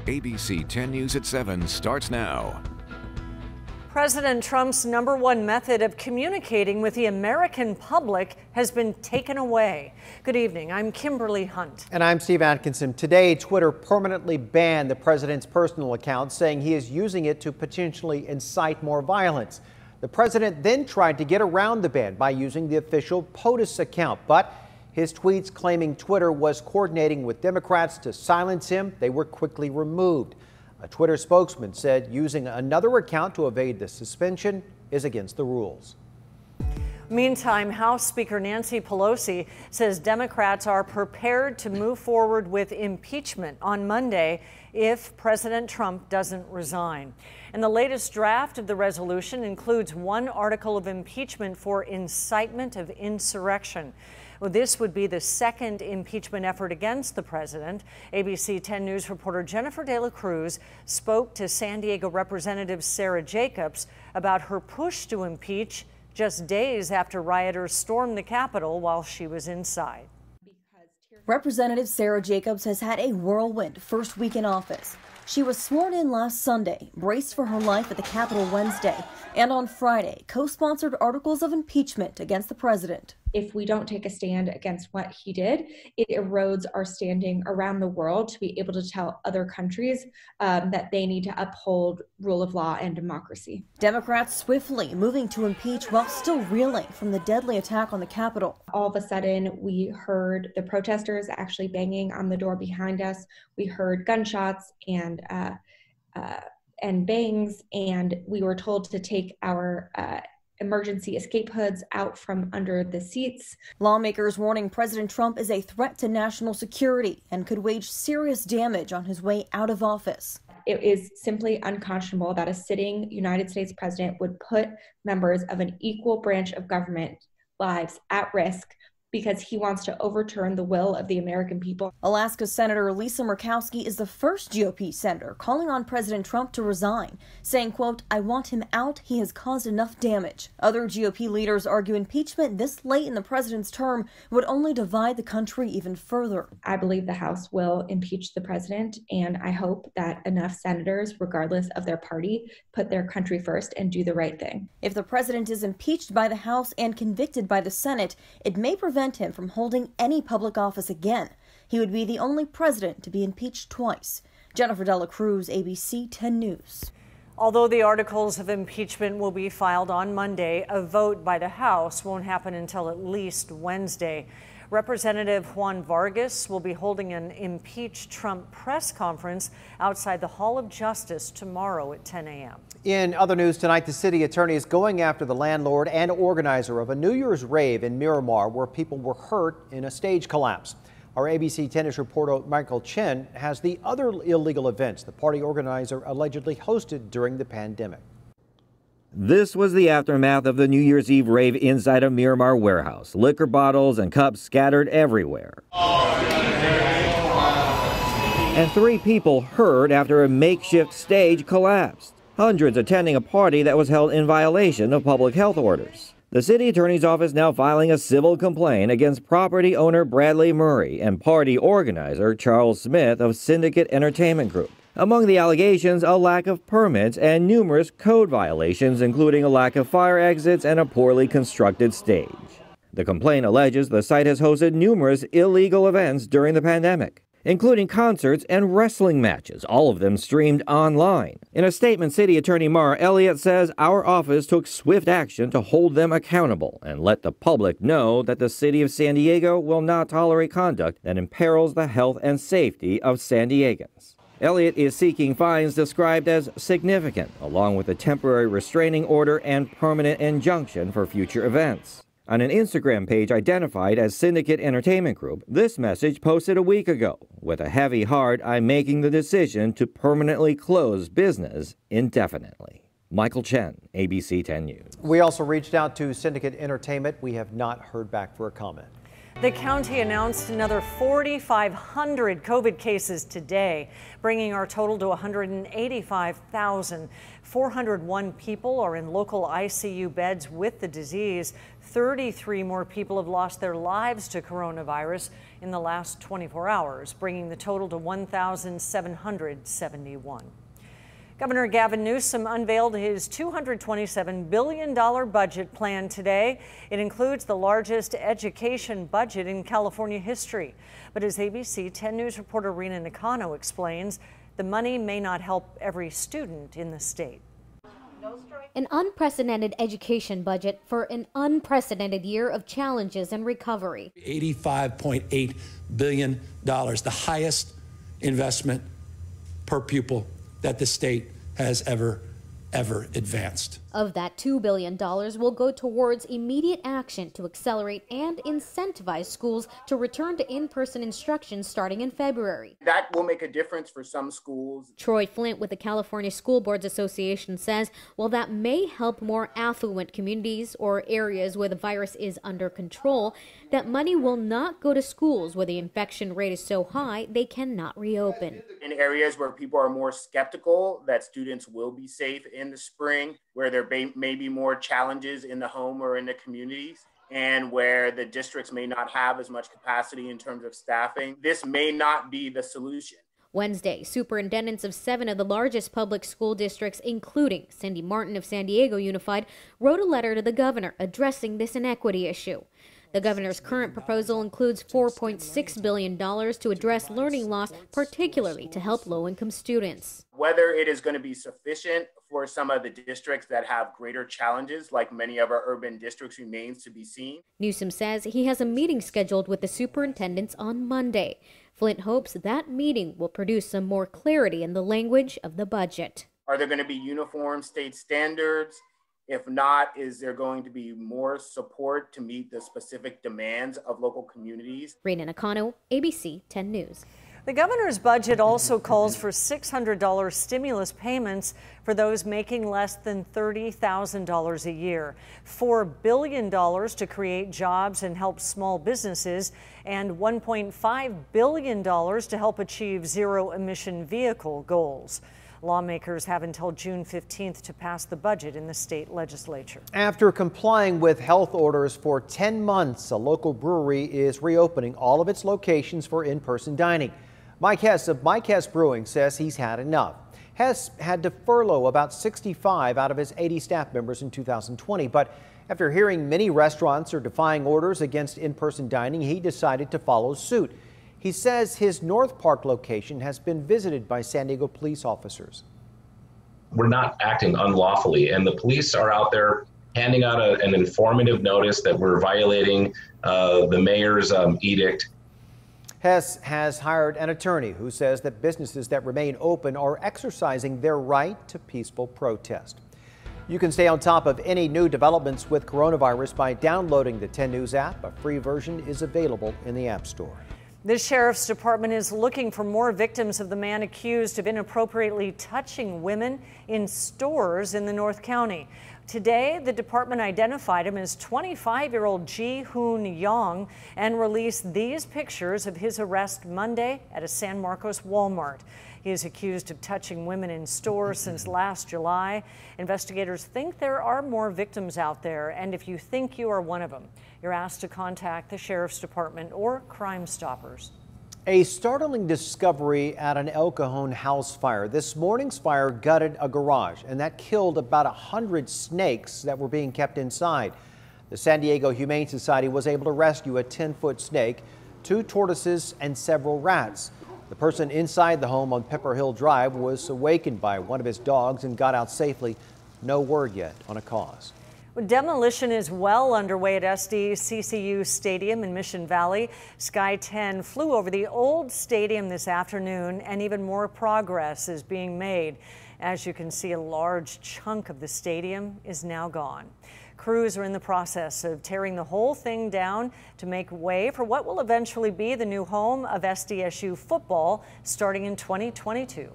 ABC 10 News at 7 starts now. President Trump's #1 method of communicating with the American public has been taken away. Good evening, I'm Kimberly Hunt. And I'm Steve Atkinson. Today, Twitter permanently banned the president's personal account, saying he is using it to potentially incite more violence. The president then tried to get around the ban by using the official POTUS account, but his tweets claiming Twitter was coordinating with Democrats to silence him, they were quickly removed. A Twitter spokesman said using another account to evade the suspension is against the rules. Meantime, House Speaker Nancy Pelosi says Democrats are prepared to move forward with impeachment on Monday if President Trump doesn't resign. And the latest draft of the resolution includes one article of impeachment for incitement of insurrection. Well, this would be the second impeachment effort against the president. ABC 10 News reporter Jennifer De La Cruz spoke to San Diego Representative Sara Jacobs about her push to impeach just days after rioters stormed the Capitol while she was inside. Representative Sara Jacobs has had a whirlwind first week in office. She was sworn in last Sunday, braced for her life at the Capitol Wednesday, and on Friday co-sponsored articles of impeachment against the president. If we don't take a stand against what he did, it erodes our standing around the world to be able to tell other countries that they need to uphold rule of law and democracy. Democrats swiftly moving to impeach while still reeling from the deadly attack on the Capitol. All of a sudden, we heard the protesters actually banging on the door behind us. We heard gunshots and bangs, and we were told to take our emergency escape hoods out from under the seats. Lawmakers warning President Trump is a threat to national security and could wage serious damage on his way out of office. It is simply unconscionable that a sitting United States president would put members of an equal branch of government lives at risk because he wants to overturn the will of the American people. Alaska Senator Lisa Murkowski is the first GOP senator calling on President Trump to resign, saying, quote, "I want him out. He has caused enough damage." Other GOP leaders argue impeachment this late in the president's term would only divide the country even further. I believe the House will impeach the president, and I hope that enough senators, regardless of their party, put their country first and do the right thing. If the president is impeached by the House and convicted by the Senate, it may prevent him from holding any public office again. He would be the only president to be impeached twice. Jennifer De La Cruz, ABC 10 News. Although the articles of impeachment will be filed on Monday, a vote by the House won't happen until at least Wednesday. Representative Juan Vargas will be holding an Impeach Trump press conference outside the Hall of Justice tomorrow at 10 a.m. In other news tonight, the city attorney is going after the landlord and organizer of a New Year's rave in Miramar where people were hurt in a stage collapse. Our ABC 10 News reporter Michael Chen has the other illegal events the party organizer allegedly hosted during the pandemic. This was the aftermath of the New Year's Eve rave inside a Miramar warehouse. Liquor bottles and cups scattered everywhere. And 3 people hurt after a makeshift stage collapsed. Hundreds attending a party that was held in violation of public health orders. The city attorney's office now filing a civil complaint against property owner Bradley Murray and party organizer Charles Smith of Syndicate Entertainment Group. Among the allegations, a lack of permits and numerous code violations, including a lack of fire exits and a poorly constructed stage. The complaint alleges the site has hosted numerous illegal events during the pandemic, including concerts and wrestling matches, all of them streamed online. In a statement, City Attorney Mara Elliott says our office took swift action to hold them accountable and let the public know that the City of San Diego will not tolerate conduct that imperils the health and safety of San Diegans. Elliott is seeking fines described as significant, along with a temporary restraining order and permanent injunction for future events. On an Instagram page identified as Syndicate Entertainment Group, this message posted a week ago. With a heavy heart, I'm making the decision to permanently close business indefinitely. Michael Chen, ABC 10 News. We also reached out to Syndicate Entertainment. We have not heard back for a comment. The county announced another 4,500 COVID cases today, bringing our total to 185,000. 401 people are in local ICU beds with the disease. 33 more people have lost their lives to coronavirus in the last 24 hours, bringing the total to 1,771. Governor Gavin Newsom unveiled his $227 billion budget plan today. It includes the largest education budget in California history. But as ABC 10 News reporter Rena Nakano explains, the money may not help every student in the state. An unprecedented education budget for an unprecedented year of challenges and recovery. $85.8 billion, the highest investment per pupil that the state has ever advanced. Of that, $2 billion will go towards immediate action to accelerate and incentivize schools to return to in-person instruction starting in February. That will make a difference for some schools. Troy Flint with the California School Boards Association says while that may help more affluent communities or areas where the virus is under control, that money will not go to schools where the infection rate is so high they cannot reopen. In areas where people are more skeptical that students will be safe in the spring, where there may be more challenges in the home or in the communities, and where the districts may not have as much capacity in terms of staffing, this may not be the solution. Wednesday, superintendents of 7 of the largest public school districts, including Cindy Martin of San Diego Unified, wrote a letter to the governor addressing this inequity issue. The governor's current proposal includes $4.6 billion to address learning loss, particularly to help low-income students. Whether it is going to be sufficient for some of the districts that have greater challenges, like many of our urban districts, remains to be seen. Newsom says he has a meeting scheduled with the superintendents on Monday. Flint hopes that meeting will produce some more clarity in the language of the budget. Are there going to be uniform state standards? If not, is there going to be more support to meet the specific demands of local communities? Rena Nakano, ABC 10 News. The governor's budget also calls for $600 stimulus payments for those making less than $30,000 a year, $4 billion to create jobs and help small businesses, and $1.5 billion to help achieve zero-emission vehicle goals. Lawmakers have until June 15th to pass the budget in the state legislature. After complying with health orders for 10 months, a local brewery is reopening all of its locations for in-person dining. Mike Hess of Mike Hess Brewing says he's had enough. Hess had to furlough about 65 out of his 80 staff members in 2020, but after hearing many restaurants are defying orders against in-person dining, he decided to follow suit. He says his North Park location has been visited by San Diego police officers. We're not acting unlawfully, and the police are out there handing out an informative notice that we're violating the mayor's edict. Hess has hired an attorney who says that businesses that remain open are exercising their right to peaceful protest. You can stay on top of any new developments with coronavirus by downloading the 10 News app. A free version is available in the App Store. The Sheriff's Department is looking for more victims of the man accused of inappropriately touching women in stores in the North County. Today, the department identified him as 25-year-old Ji Hoon Young and released these pictures of his arrest Monday at a San Marcos Walmart. He is accused of touching women in stores since last July. Investigators think there are more victims out there, and if you think you are one of them, you're asked to contact the Sheriff's Department or Crime Stoppers. A startling discovery at an El Cajon house fire. This morning's fire gutted a garage, and that killed about 100 snakes that were being kept inside. The San Diego Humane Society was able to rescue a 10-foot snake, 2 tortoises, and several rats. The person inside the home on Pepper Hill Drive was awakened by one of his dogs and got out safely. No word yet on a cause. Demolition is well underway at SDCCU Stadium in Mission Valley. Sky 10 flew over the old stadium this afternoon, and even more progress is being made. As you can see, a large chunk of the stadium is now gone. Crews are in the process of tearing the whole thing down to make way for what will eventually be the new home of SDSU football starting in 2022.